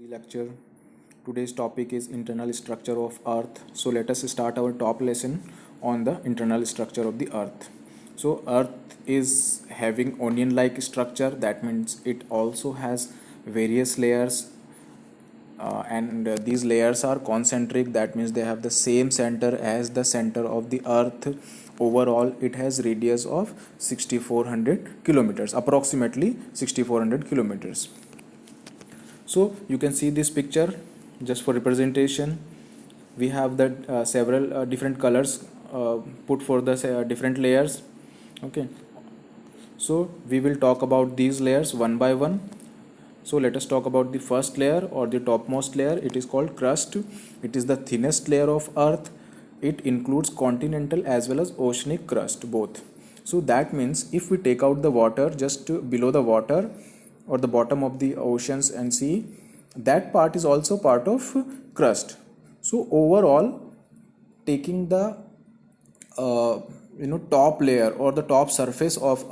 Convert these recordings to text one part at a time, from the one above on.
lecture. Today's topic is internal structure of Earth. So let us start our top lesson on the internal structure of the Earth. So Earth is having onion-like structure. That means it also has various layers, and these layers are concentric. That means they have the same center as the center of the Earth. Overall, it has radius of 6400 kilometers, approximately 6400 kilometers. So you can see this picture just for representation. We have the several different colors put for the different layers. Okay, so we will talk about these layers one by one. So let us talk about the first layer or the topmost layer. It is called crust. It is the thinnest layer of Earth. It includes continental as well as oceanic crust both. So that means if we take out the water just below the water or the bottom of the oceans and sea, that part is also part of crust. So overall, taking the top layer or the top surface of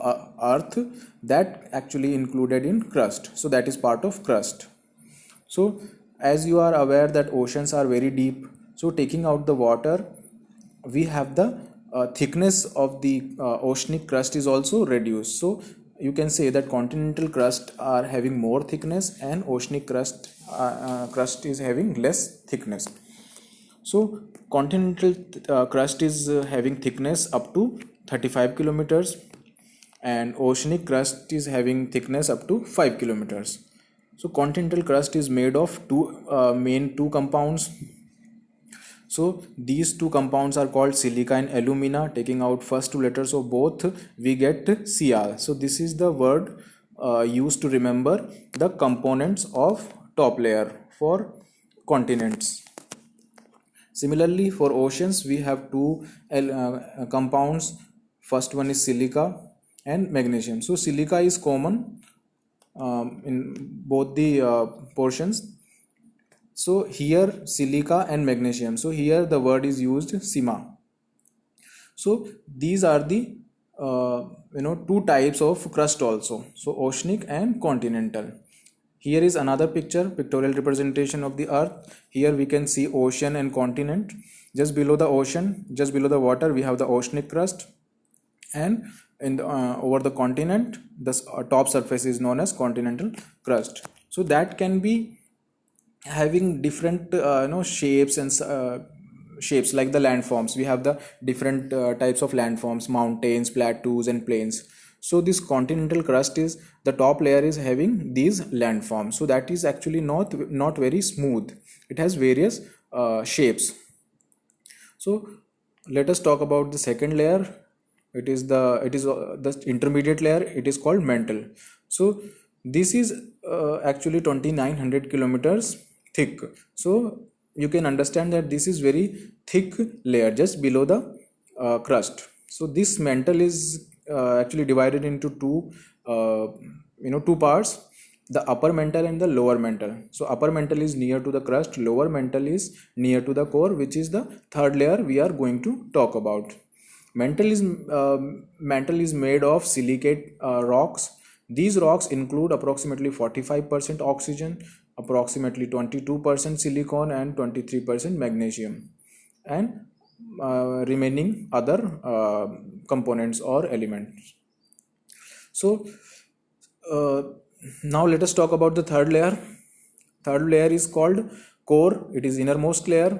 Earth, that actually included in crust, so that is part of crust. So as you are aware that oceans are very deep, so taking out the water, we have the thickness of the oceanic crust is also reduced. So you can say that continental crust are having more thickness and oceanic crust is having less thickness. So continental crust is having thickness up to 35 kilometers and oceanic crust is having thickness up to 5 kilometers. So continental crust is made of two compounds. So these two compounds are called silica and alumina. Taking out first two letters of both, we get Cr. So this is the word used to remember the components of top layer for continents. Similarly, for oceans, we have two compounds. First one is silica and magnesium. So silica is common in both the portions. So here silica and magnesium. So here the word is used sima. So these are the two types of crust also. So oceanic and continental. Here is another pictorial representation of the Earth. Here we can see ocean and continent. Just below the ocean, just below the water, we have the oceanic crust, and in the, over the continent, the top surface is known as continental crust. So that can be having different shapes and shapes like the landforms. We have the different types of landforms, mountains, plateaus, and plains. So this continental crust is the top layer is having these landforms. So that is actually not very smooth. It has various shapes. So let us talk about the second layer. It is the intermediate layer. It is called mantle. So this is actually 2900 kilometers thick. So you can understand that this is very thick layer just below the crust. So this mantle is actually divided into two parts, the upper mantle and the lower mantle. So upper mantle is near to the crust, lower mantle is near to the core, which is the third layer we are going to talk about. Mantle is made of silicate rocks. These rocks include approximately 45% oxygen, approximately 22% silicon, and 23% magnesium, and remaining other components or elements. So now let us talk about the third layer. Third layer is called core. It is innermost layer.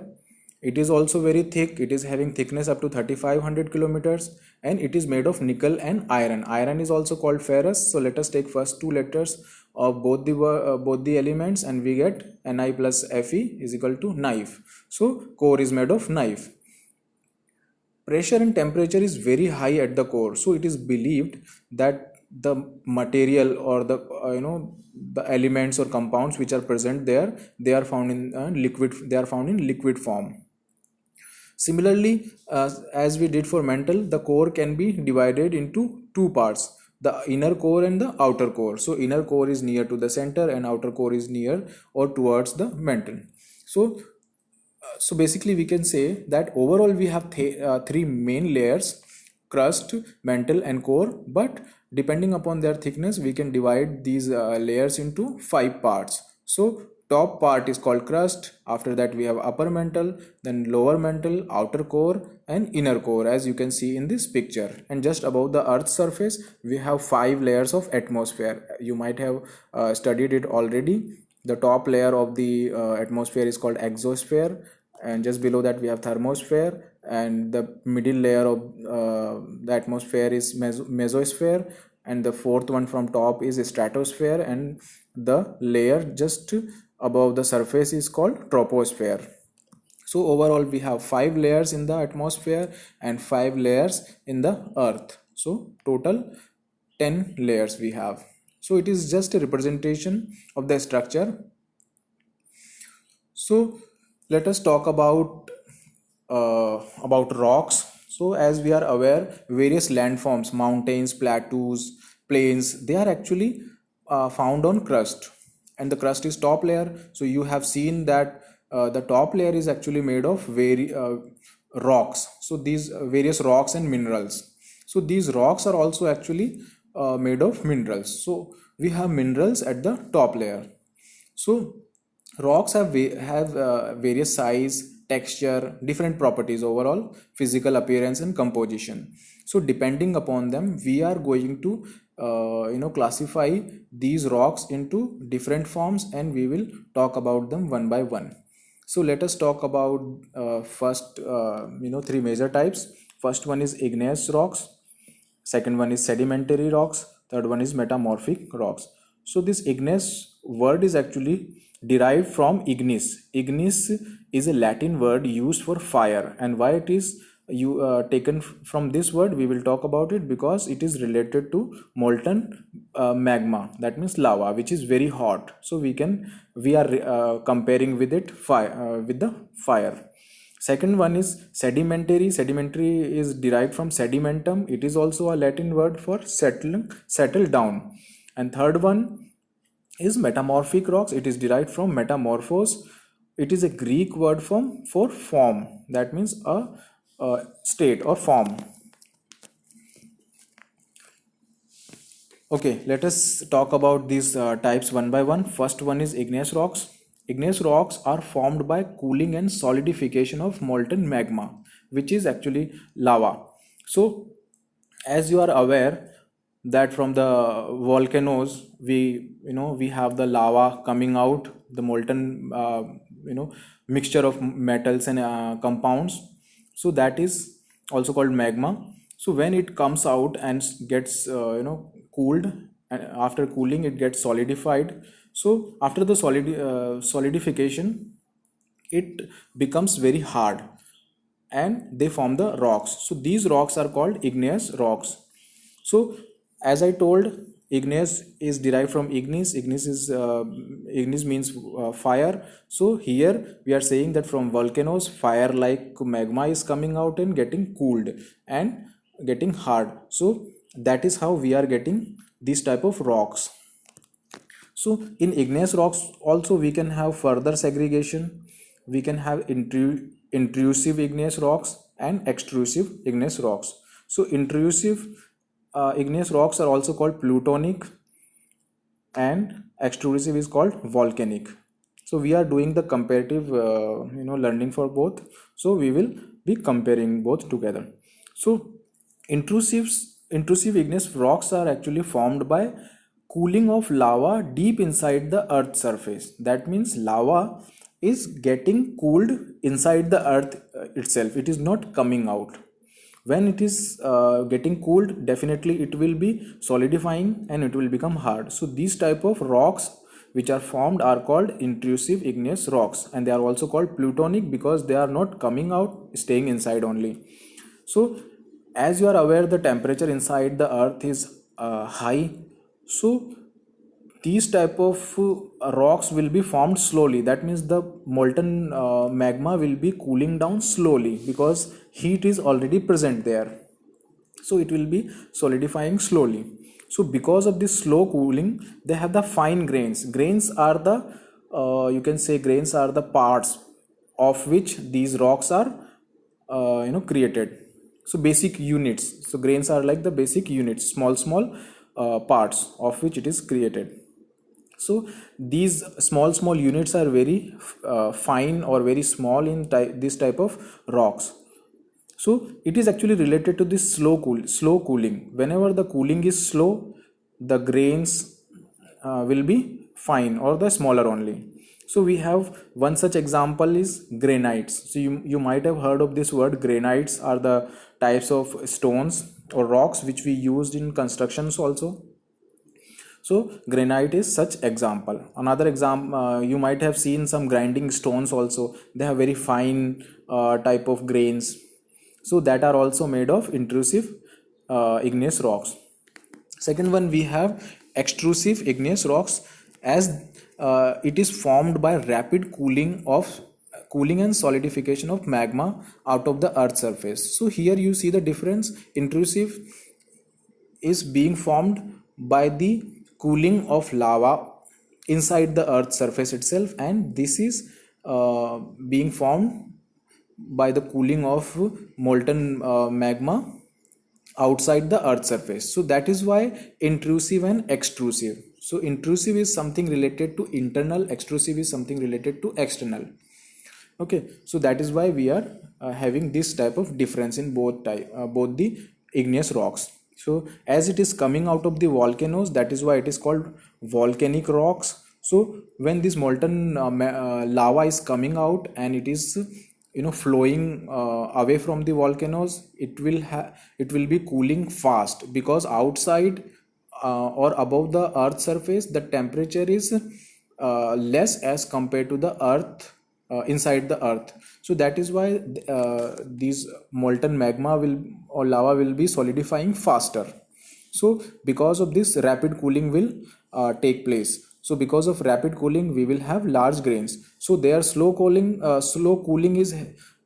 It is also very thick. It is having thickness up to 3500 kilometers, and it is made of nickel and iron. Iron is also called ferrous. So let us take first two letters of both the elements, and we get Ni plus Fe is equal to knife. So core is made of knife. Pressure and temperature is very high at the core. So it is believed that the material or the the elements or compounds which are present there, they are found in liquid form. Similarly, as we did for mantle, the core can be divided into two parts, the inner core and the outer core. So inner core is near to the center and outer core is near or towards the mantle. So basically we can say that overall we have three main layers: crust, mantle, and core. But depending upon their thickness, we can divide these layers into 5 parts. So top part is called crust. After that we have upper mantle, then lower mantle, outer core and inner core, as you can see in this picture. And just above the earth's surface we have 5 layers of atmosphere. You might have studied it already. The top layer of the atmosphere is called exosphere, and just below that we have thermosphere, and the middle layer of the atmosphere is mesosphere, and the fourth one from top is stratosphere, and the layer just above the surface is called troposphere. So overall we have 5 layers in the atmosphere and 5 layers in the earth, so total 10 layers we have. So it is just a representation of the structure. So let us talk about rocks. So as we are aware, various landforms, mountains, plateaus, plains, they are actually found on crust, and the crust is top layer. So you have seen that the top layer is actually made of rocks. So these various rocks and minerals. So these rocks are also actually made of minerals. So we have minerals at the top layer. So rocks have various size, texture, different properties, overall physical appearance and composition. So depending upon them we are going to classify these rocks into different forms, and we will talk about them one by one. So let us talk about first 3 major types. First one is igneous rocks, second one is sedimentary rocks, third one is metamorphic rocks. So this igneous word is actually derived from ignis. Ignis is a Latin word used for fire, and why it is taken from this word we will talk about it, because it is related to molten magma, that means lava, which is very hot. So we are comparing with it with the fire. Second one is sedimentary. Sedimentary is derived from sedimentum. It is also a Latin word for settle down. And third one is metamorphic rocks. It is derived from metamorphos. It is a Greek word for form. That means a state or form. Okay, let us talk about these types one by one. First one is igneous rocks. Igneous rocks are formed by cooling and solidification of molten magma, which is actually lava. So, as you are aware that from the volcanoes we have the lava coming out, the molten mixture of metals and compounds. So that is also called magma. So when it comes out and gets cooled, and after cooling it gets solidified. So after the solidification it becomes very hard and they form the rocks. So these rocks are called igneous rocks. So as I told, igneous is derived from ignis. Ignis means fire. So here we are saying that from volcanoes fire like magma is coming out and getting cooled and getting hard. So that is how we are getting these type of rocks. So in igneous rocks also we can have further segregation. We can have intrusive igneous rocks and extrusive igneous rocks. So intrusive igneous rocks are also called plutonic, and extrusive is called volcanic. So we are doing the comparative learning for both. So we will be comparing both together. So intrusive igneous rocks are actually formed by cooling of lava deep inside the earth surface. That means lava is getting cooled inside the earth itself. It is not coming out. When it is getting cooled, definitely it will be solidifying and it will become hard. So these type of rocks which are formed are called intrusive igneous rocks, and they are also called plutonic because they are not coming out, staying inside only. So as you are aware, the temperature inside the earth is high. So these type of rocks will be formed slowly. That means the molten magma will be cooling down slowly because heat is already present there. So it will be solidifying slowly. So because of this slow cooling, they have the fine grains. Grains are the you can say grains are the parts of which these rocks are created. So basic units. So grains are like the basic units, small parts of which it is created. So these small units are very fine or very small in this type of rocks. So it is actually related to this slow cooling. Whenever the cooling is slow, the grains will be fine or the smaller only. So we have one such example is granites. So you might have heard of this word. Granites are the types of stones or rocks which we used in constructions also. So granite is such example. Another example, you might have seen some grinding stones also. They have very fine type of grains. So that are also made of intrusive igneous rocks. Second one, we have extrusive igneous rocks, as it is formed by rapid cooling and solidification of magma out of the earth surface. So here you see the difference. Intrusive is being formed by the cooling of lava inside the earth surface itself, and this is being formed by the cooling of molten magma outside the earth surface. So that is why intrusive and extrusive. So intrusive is something related to internal, extrusive is something related to external. Okay, so that is why we are having this type of difference in both the igneous rocks. So as it is coming out of the volcanoes, that is why it is called volcanic rocks. So when this molten lava is coming out and it is flowing away from the volcanoes, it will be cooling fast, because outside or above the earth surface the temperature is less as compared to the earth, inside the earth. So that is why these molten magma will or lava will be solidifying faster. So because of this, rapid cooling will take place. So because of rapid cooling, we will have large grains. So their slow cooling is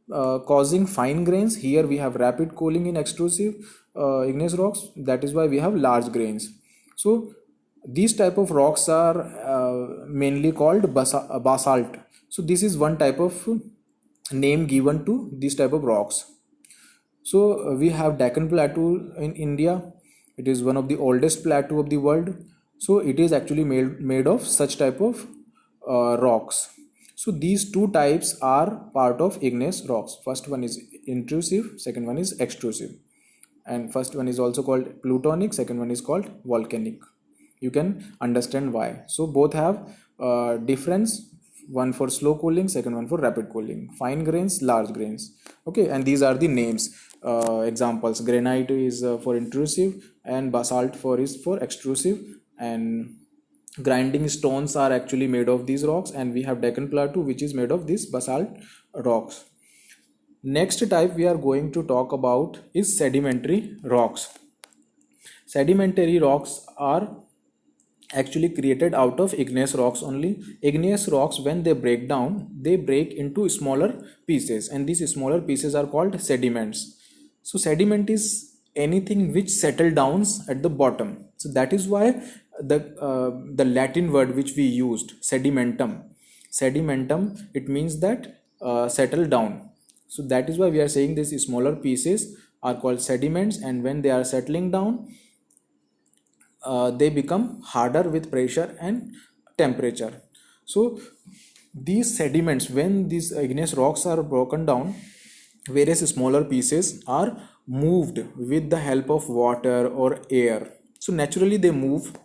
causing fine grains. Here we have rapid cooling in extrusive igneous rocks. That is why we have large grains. So these type of rocks are mainly called basalt. So this is one type of name given to these type of rocks. So we have Deccan Plateau in India. It is one of the oldest plateau of the world. So it is actually made of such type of rocks. So these two types are part of igneous rocks. First one is intrusive, second one is extrusive. And first one is also called plutonic, second one is called volcanic. You can understand why. So both have difference, one for slow cooling, second one for rapid cooling. Fine grains, large grains. Okay, and these are the names, examples. Granite is for intrusive, and basalt is for extrusive, and grinding stones are actually made of these rocks, and we have Deccan Plateau which is made of these basalt rocks. Next type we are going to talk about is sedimentary rocks. Sedimentary rocks are actually created out of igneous rocks only. Igneous rocks, when they break down, they break into smaller pieces, and these smaller pieces are called sediments. So sediment is anything which settle down at the bottom. So that is why the Latin word which we used, sedimentum, it means that settle down. So that is why we are saying these smaller pieces are called sediments, and when they are settling down, they become harder with pressure and temperature. So these sediments, when these igneous rocks are broken down, various smaller pieces are moved with the help of water or air. So naturally they move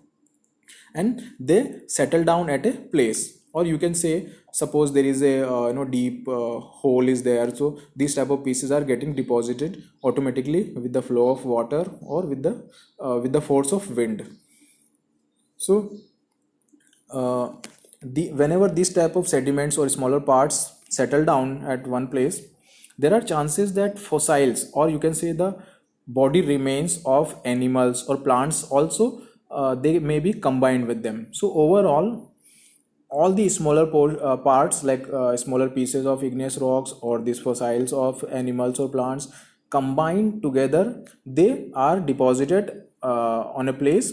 and they settle down at a place. Or you can say, suppose there is a deep hole is there, so these type of pieces are getting deposited automatically with the flow of water or with the force of wind. So whenever these type of sediments or smaller parts settle down at one place, there are chances that fossils, or you can say the body remains of animals or plants also, they may be combined with them. So overall, all the smaller parts, like smaller pieces of igneous rocks or these fossils of animals or plants combined together, they are deposited on a place.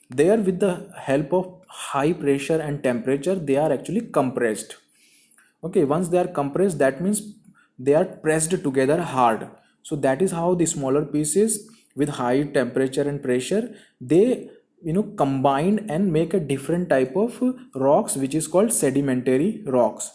There, with the help of high pressure and temperature, they are actually compressed. Okay, once they are compressed, that means they are pressed together hard. So that is how the smaller pieces with high temperature and pressure, they combined and make a different type of rocks, which is called sedimentary rocks.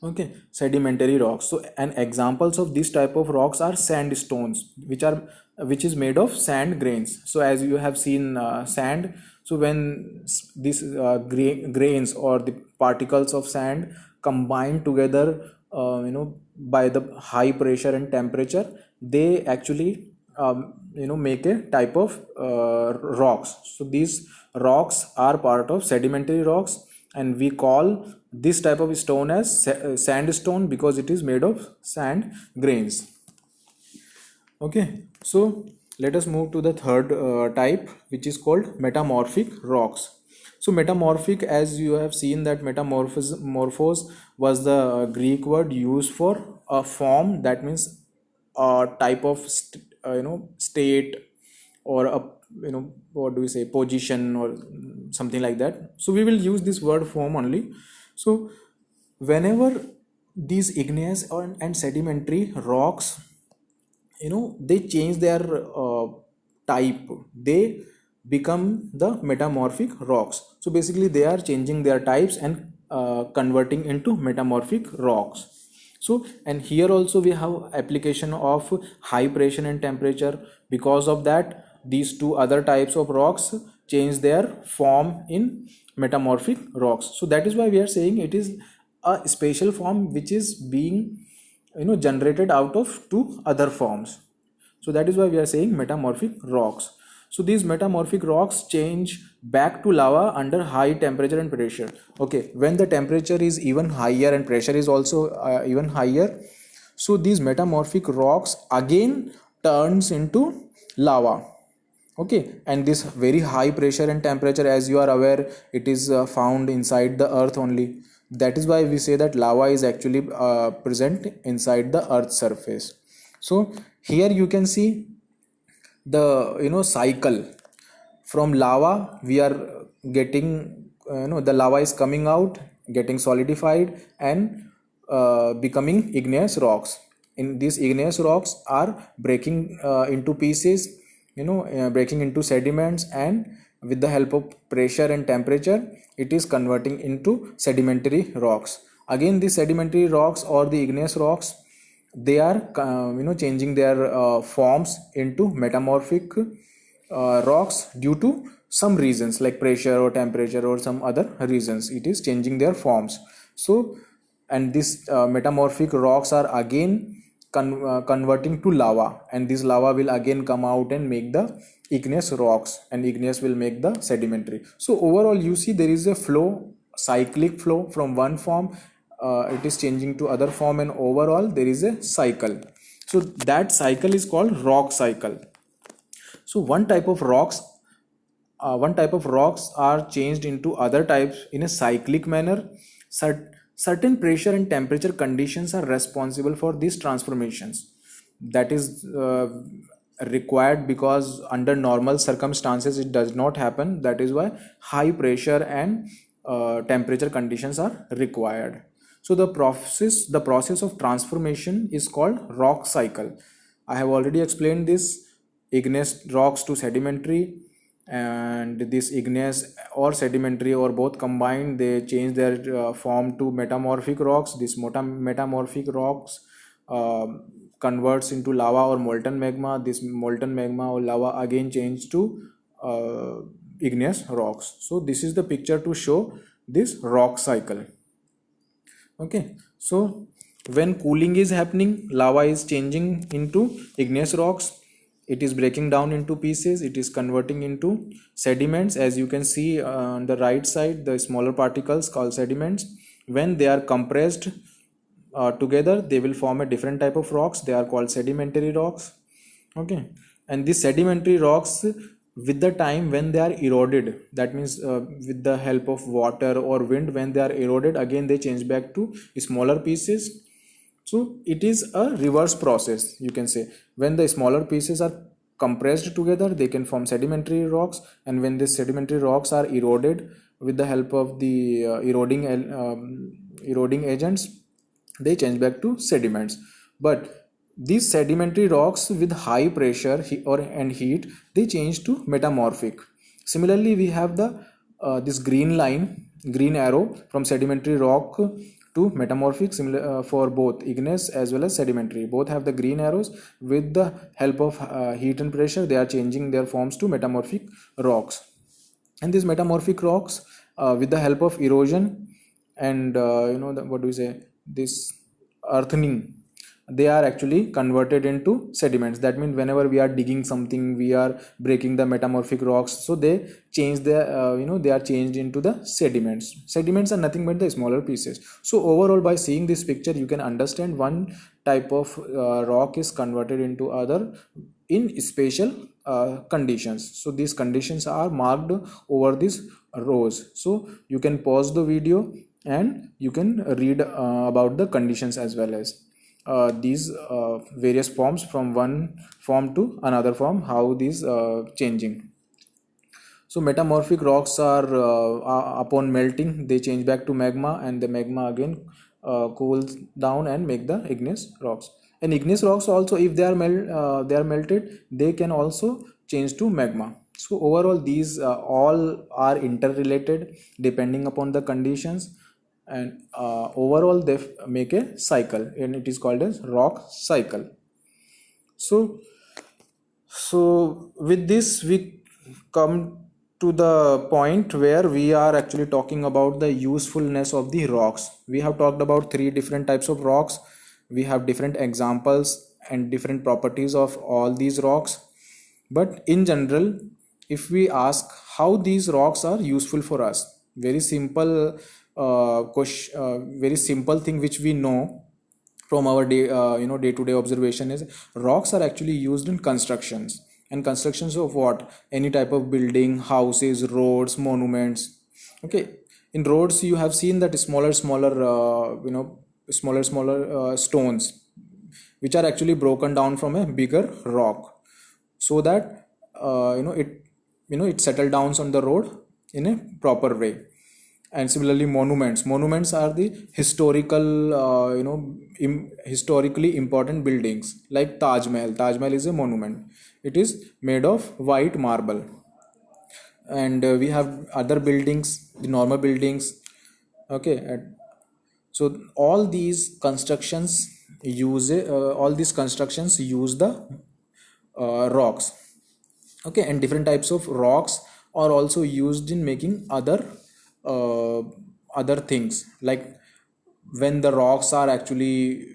Okay, sedimentary rocks. So and examples of this type of rocks are sandstones, which is made of sand grains. So as you have seen sand, so when these grains or the particles of sand combine together, by the high pressure and temperature, they actually make a type of rocks. So these rocks are part of sedimentary rocks, and we call this type of stone as sandstone because it is made of sand grains. Okay, so let us move to the third type, which is called metamorphic rocks. So metamorphic, as you have seen, that morphos was the Greek word used for a form, that means a type of state, or a what do we say, position or something like that. So we will use this word form only. So whenever these igneous and sedimentary rocks, they change their type, they become the metamorphic rocks. So basically they are changing their types and converting into metamorphic rocks. So and here also we have application of high pressure and temperature. Because of that, these two other types of rocks change their form in metamorphic rocks. So that is why we are saying it is a special form which is being generated out of two other forms. So that is why we are saying metamorphic rocks. So these metamorphic rocks change back to lava under high temperature and pressure. Okay, when the temperature is even higher and pressure is also even higher, so these metamorphic rocks again turns into lava. Okay, and this very high pressure and temperature, as you are aware, it is found inside the earth only. That is why we say that lava is actually present inside the earth's surface. So here you can see the cycle. From lava we are getting, the lava is coming out, getting solidified, and becoming igneous rocks. In these igneous rocks are breaking into pieces, breaking into sediments, and with the help of pressure and temperature, it is converting into sedimentary rocks. Again, the sedimentary rocks or the igneous rocks, they are changing their forms into metamorphic rocks due to some reasons like pressure or temperature or some other reasons. It is changing their forms. So and these metamorphic rocks are again converting to lava, and this lava will again come out and make the igneous rocks, and igneous will make the sedimentary. So overall you see there is a flow, cyclic flow. From one form it is changing to other form, and overall there is a cycle. So that cycle is called rock cycle. So one type of rocks are changed into other types in a cyclic manner. Certain pressure and temperature conditions are responsible for these transformations. That is required because under normal circumstances it does not happen. That is why high pressure and temperature conditions are required. So the process of transformation is called rock cycle. I have already explained this: igneous rocks to sedimentary, and this igneous or sedimentary or both combined, they change their form to metamorphic rocks. This metamorphic rocks converts into lava or molten magma. This molten magma or lava again change to igneous rocks. So this is the picture to show this rock cycle. Okay, so when cooling is happening, lava is changing into igneous rocks. It is breaking down into pieces, it is converting into sediments. As you can see on the right side, the smaller particles called sediments, when they are compressed together, they will form a different type of rocks. They are called sedimentary rocks. Okay, and these sedimentary rocks, with the time, when they are eroded, that means with the help of water or wind, when they are eroded, again they change back to smaller pieces. So it is a reverse process, you can say. When the smaller pieces are compressed together, they can form sedimentary rocks, and when these sedimentary rocks are eroded with the help of the eroding agents, they change back to sediments. But these sedimentary rocks with high pressure and heat, they change to metamorphic. Similarly, we have the this green arrow from sedimentary rock to metamorphic, similar for both igneous as well as sedimentary. Both have the green arrows. With the help of heat and pressure, they are changing their forms to metamorphic rocks. And these metamorphic rocks, with the help of erosion and what do we say, this earthening, they are actually converted into sediments. That means whenever we are digging something, we are breaking the metamorphic rocks, so they change the they are changed into the sediments are nothing but the smaller pieces. So overall, by seeing this picture, you can understand one type of rock is converted into other in special conditions. So these conditions are marked over these rows. So you can pause the video and you can read about the conditions as well as these various forms from one form to another form, how these changing. So metamorphic rocks are upon melting, they change back to magma, and the magma again cools down and make the igneous rocks. And igneous rocks also, if they are melted, they can also change to magma. So overall, these all are interrelated depending upon the conditions, and overall they make a cycle, and it is called as rock cycle. So with this, we come to the point where we are actually talking about the usefulness of the rocks. We have talked about three different types of rocks. We have different examples and different properties of all these rocks. But in general, if we ask how these rocks are useful for us, very simple question, very simple thing which we know from our day-to-day observation is rocks are actually used in constructions. And constructions of what? Any type of building, houses, roads, monuments. Okay, in roads you have seen that smaller stones which are actually broken down from a bigger rock, so that it settle down on the road in a proper way. And similarly, monuments are the historical historically important buildings, like Taj Mahal is a monument. It is made of white marble. And we have other buildings, the normal buildings. Okay, so all these constructions use the rocks. Okay, and different types of rocks are also used in making uh, other things, like when the rocks are actually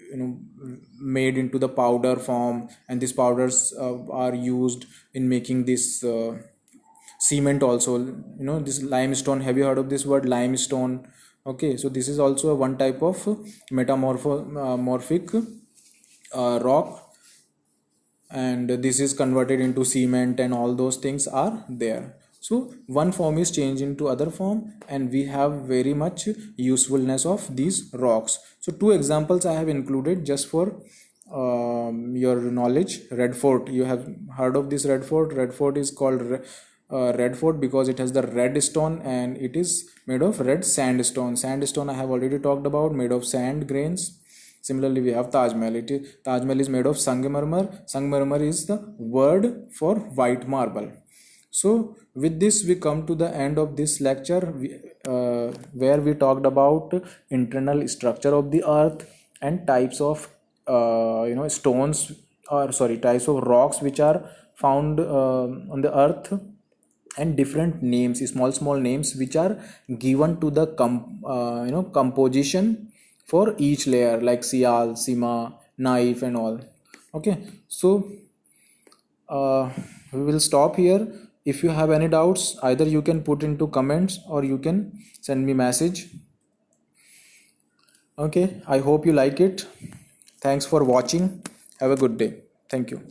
made into the powder form, and these powders are used in making this cement also. This limestone, have you heard of this word limestone? Okay, so this is also one type of metamorphic rock, and this is converted into cement, and all those things are there. So one form is changed into other form, and we have very much usefulness of these rocks. So two examples I have included just for your knowledge. Red Fort, you have heard of this Red Fort is called Red Fort because it has the red stone, and it is made of red sandstone I have already talked about, made of sand grains. Similarly, we have Taj Mahal. Taj Mahal is made of Sangemarmar. Sangemarmar is the word for white marble. So with this, we come to the end of this lecture, where we talked about internal structure of the earth and types of stones, or sorry, types of rocks which are found on the earth, and different names, small names which are given to the composition for each layer, like sial, sima, knife, and all. Okay, so we will stop here. If you have any doubts, either you can put into comments or you can send me message. Okay, I hope you like it. Thanks for watching. Have a good day. Thank you.